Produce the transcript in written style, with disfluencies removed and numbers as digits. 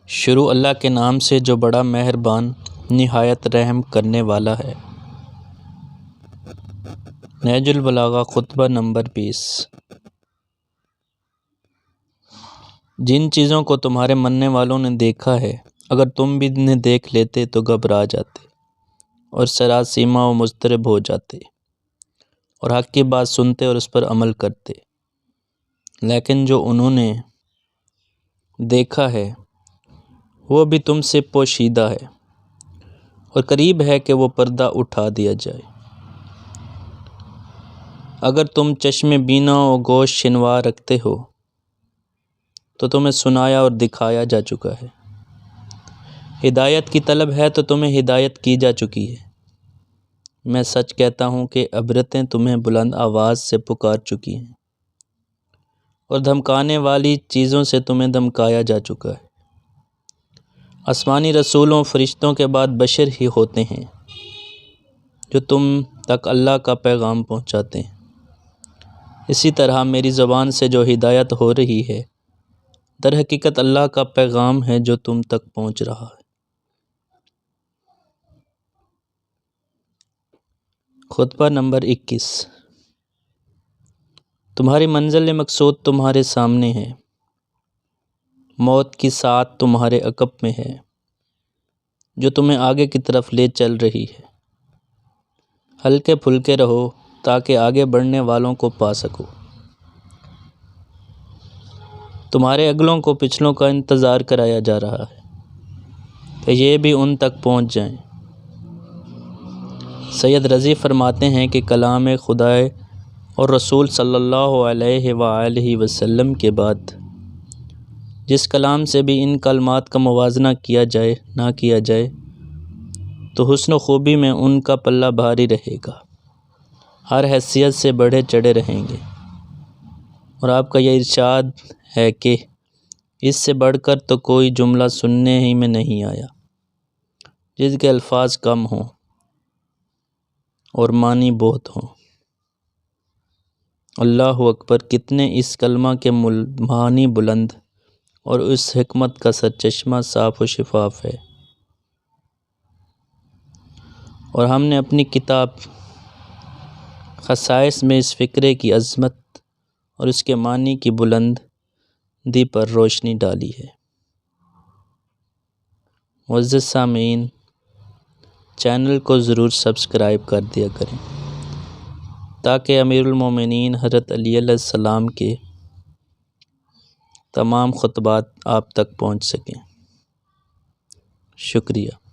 شروع اللہ کے نام سے جو بڑا مہربان نہایت رحم کرنے والا ہے۔ نہج البلاغہ خطبہ نمبر 20۔ جن چیزوں کو تمہارے مننے والوں نے دیکھا ہے، اگر تم بھی انہیں دیکھ لیتے تو گھبرا جاتے اور سراسیمہ و مضطرب ہو جاتے اور حق کی بات سنتے اور اس پر عمل کرتے، لیکن جو انہوں نے دیکھا ہے وہ بھی تم سے پوشیدہ ہے اور قریب ہے کہ وہ پردہ اٹھا دیا جائے۔ اگر تم چشم بینا و گوش شنوا رکھتے ہو تو تمہیں سنایا اور دکھایا جا چکا ہے، ہدایت کی طلب ہے تو تمہیں ہدایت کی جا چکی ہے۔ میں سچ کہتا ہوں کہ عبرتیں تمہیں بلند آواز سے پکار چکی ہیں اور دھمکانے والی چیزوں سے تمہیں دھمکایا جا چکا ہے۔ آسمانی رسولوں فرشتوں کے بعد بشر ہی ہوتے ہیں جو تم تک اللہ کا پیغام پہنچاتے ہیں۔ اسی طرح میری زبان سے جو ہدایت ہو رہی ہے در حقیقت اللہ کا پیغام ہے جو تم تک پہنچ رہا ہے۔ خطبہ نمبر 21۔ تمہاری منزل مقصود تمہارے سامنے ہے، موت کی ساعت تمہارے عقب میں ہے جو تمہیں آگے کی طرف لے چل رہی ہے۔ ہلکے پھلکے رہو تاکہ آگے بڑھنے والوں کو پا سکو۔ تمہارے اگلوں کو پچھلوں کا انتظار کرایا جا رہا ہے کہ یہ بھی ان تک پہنچ جائیں۔ سید رضی فرماتے ہیں کہ کلام خدا اور رسول صلی اللہ علیہ وآلہ وسلم کے بعد جس کلام سے بھی ان کلمات کا موازنہ کیا جائے نہ کیا جائے تو حسن و خوبی میں ان کا پلہ بھاری رہے گا، ہر حیثیت سے بڑھے چڑھے رہیں گے۔ اور آپ کا یہ ارشاد ہے کہ اس سے بڑھ کر تو کوئی جملہ سننے ہی میں نہیں آیا جس کے الفاظ کم ہوں اور معنی بہت ہوں۔ اللہ اکبر! کتنے اس کلمہ کے معانی بلند اور اس حکمت کا سرچشمہ صاف و شفاف ہے۔ اور ہم نے اپنی کتاب خصائص میں اس فقرے کی عظمت اور اس کے معنی کی بلندی پر روشنی ڈالی ہے۔ معزز سامعین، چینل کو ضرور سبسکرائب کر دیا کریں تاکہ امیر المومنین حضرت علی علیہ السلام کے تمام خطبات آپ تک پہنچ سکیں۔ شکریہ۔